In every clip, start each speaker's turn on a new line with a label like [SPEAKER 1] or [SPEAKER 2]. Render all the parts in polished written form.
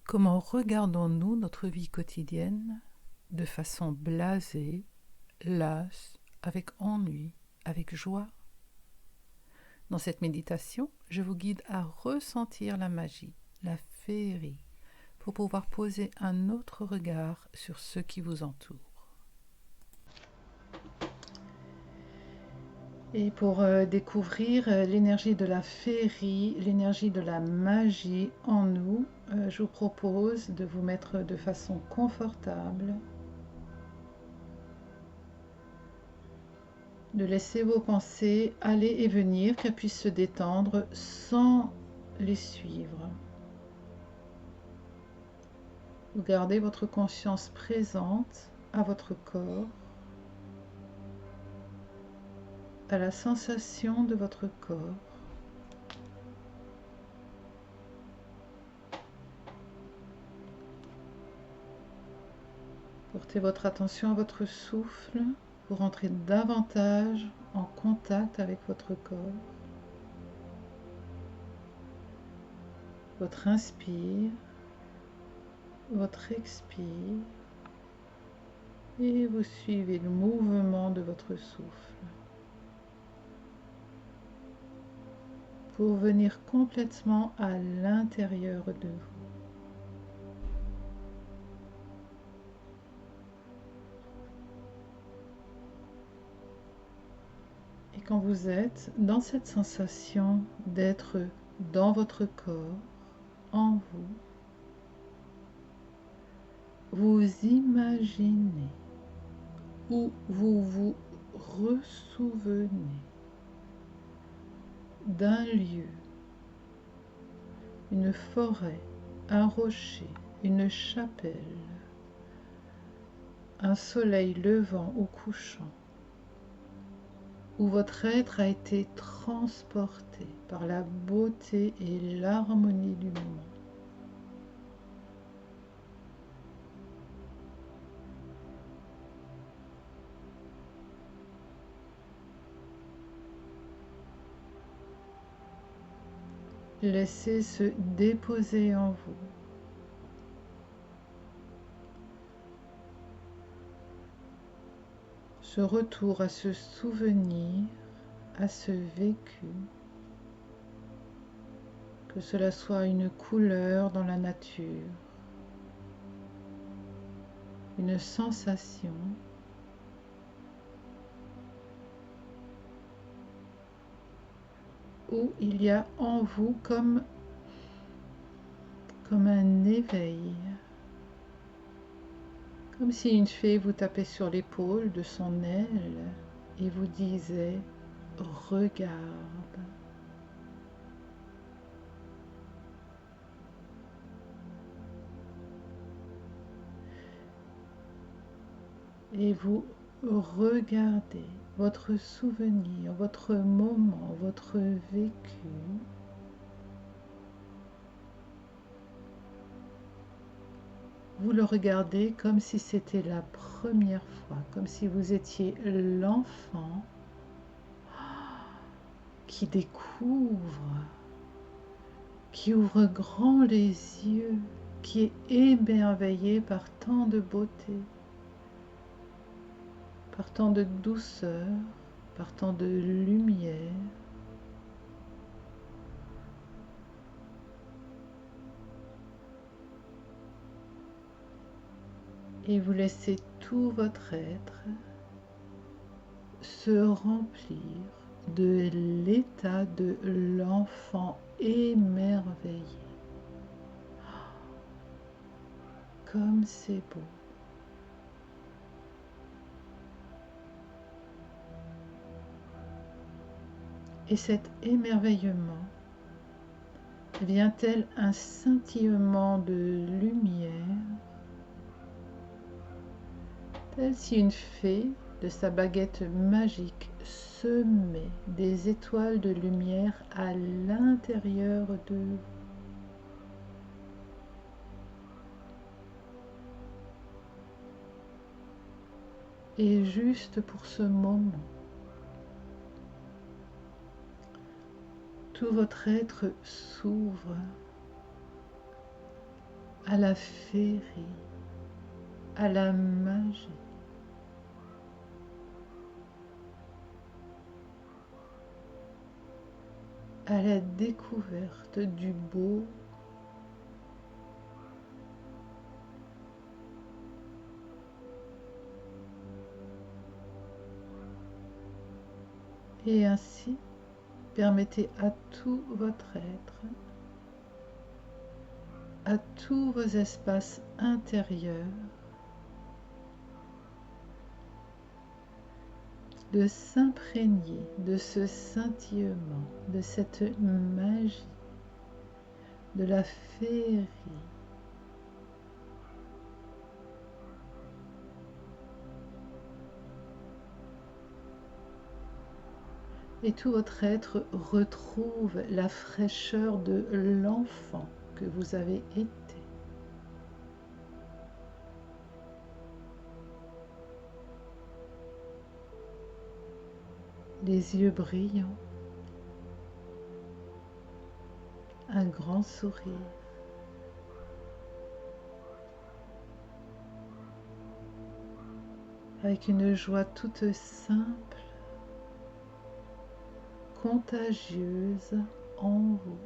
[SPEAKER 1] Comment regardons-nous notre vie quotidienne de façon blasée, lasse, avec ennui, avec joie? Dans cette méditation, je vous guide à ressentir la magie, la féerie, pour pouvoir poser un autre regard sur ce qui vous entoure. Et pour découvrir l'énergie de la féerie, l'énergie de la magie en nous, je vous propose de vous mettre de façon confortable, de laisser vos pensées aller et venir, qu'elles puissent se détendre sans les suivre. Vous gardez votre conscience présente à votre corps, à la sensation de votre corps. Portez votre attention à votre souffle pour entrer davantage en contact avec votre corps. Votre inspire, votre expire, et vous suivez le mouvement de votre souffle pour venir complètement à l'intérieur de vous. Et quand vous êtes dans cette sensation d'être dans votre corps, en vous, vous imaginez ou vous vous ressouvenez d'un lieu, une forêt, un rocher, une chapelle, un soleil levant ou couchant, où votre être a été transporté par la beauté et l'harmonie du moment. Laissez se déposer en vous. Ce retour à ce souvenir, à ce vécu, que cela soit une couleur dans la nature, une sensation, où il y a en vous comme un éveil, comme si une fée vous tapait sur l'épaule de son aile et vous disait « Regarde ». Et vous regardez votre souvenir, votre moment, votre vécu. Vous le regardez comme si c'était la première fois, comme si vous étiez l'enfant qui découvre, qui ouvre grand les yeux, qui est émerveillé par tant de beauté, par tant de douceur, par tant de lumière. Et vous laissez tout votre être se remplir de l'état de l'enfant émerveillé. Comme c'est beau. Et cet émerveillement vient tel un scintillement de lumière, tel si une fée de sa baguette magique semait des étoiles de lumière à l'intérieur de vous. Et juste pour ce moment, tout votre être s'ouvre à la féerie, à la magie, à la découverte du beau, et ainsi permettez à tout votre être, à tous vos espaces intérieurs de s'imprégner de ce scintillement, de cette magie, de la féerie. Et tout votre être retrouve la fraîcheur de l'enfant que vous avez été. Les yeux brillants, un grand sourire, avec une joie toute simple, contagieuse en vous.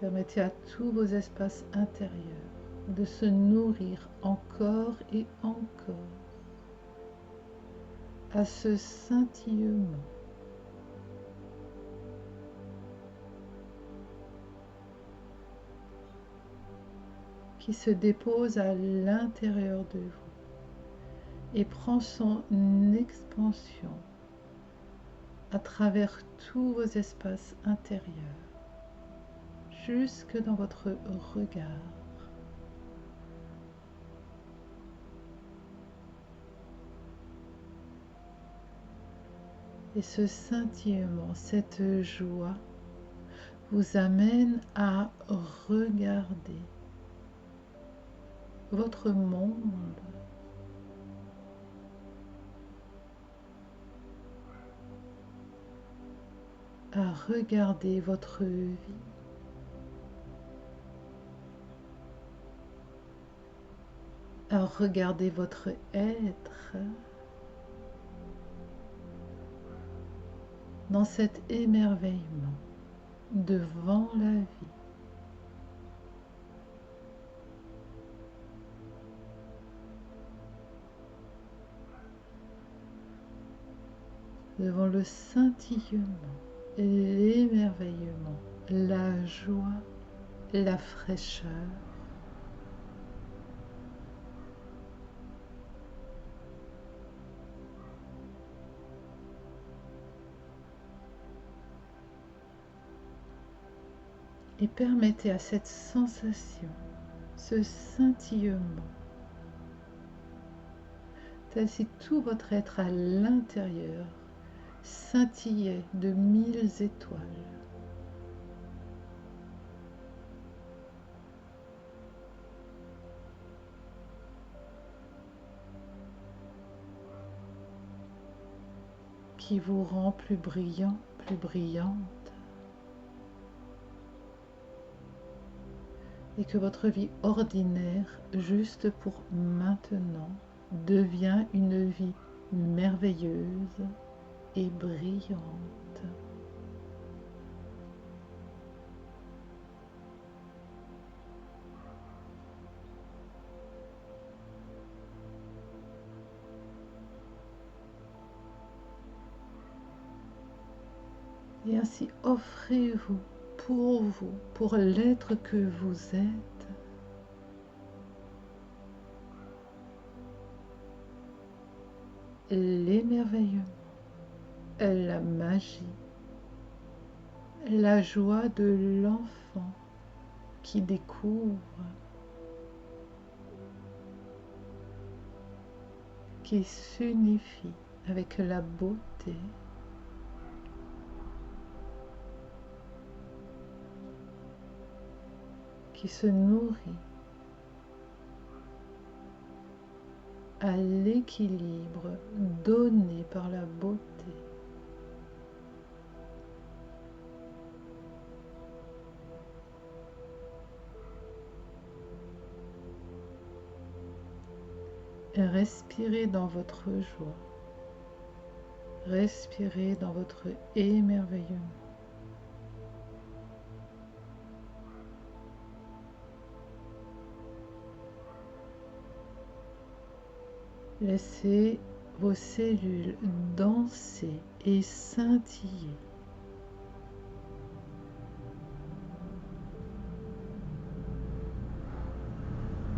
[SPEAKER 1] Permettez à tous vos espaces intérieurs de se nourrir encore et encore à ce scintillement qui se dépose à l'intérieur de vous et prend son expansion à travers tous vos espaces intérieurs, jusque dans votre regard. Et ce scintillement, cette joie, vous amène à regarder votre monde à regarder votre vie à regarder votre être dans cet émerveillement devant la vie. Devant le scintillement, l'émerveillement, la joie, la fraîcheur. Et permettez à cette sensation, ce scintillement, tel si tout votre être à l'intérieur scintillait de 1000 étoiles. Qui vous rend plus brillant, plus brillante. Et que votre vie ordinaire, juste pour maintenant, devient une vie merveilleuse et brillante. Et ainsi offrez-vous, pour l'être que vous êtes, l'émerveillement, la magie, la joie de l'enfant qui découvre, qui s'unifie avec la beauté, qui se nourrit à l'équilibre donné par la beauté. Respirez dans votre joie. Respirez dans votre émerveillement. Laissez vos cellules danser et scintiller.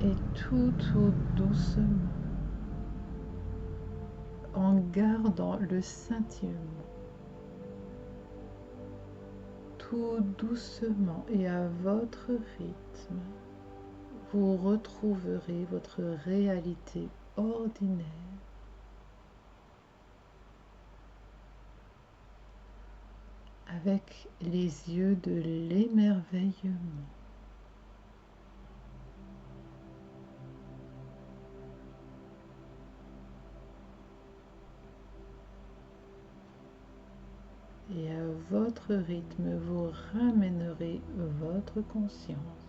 [SPEAKER 1] Et tout doucement, en gardant le scintillement, tout doucement et à votre rythme, vous retrouverez votre réalité ordinaire avec les yeux de l'émerveillement. Et à votre rythme, vous ramènerez votre conscience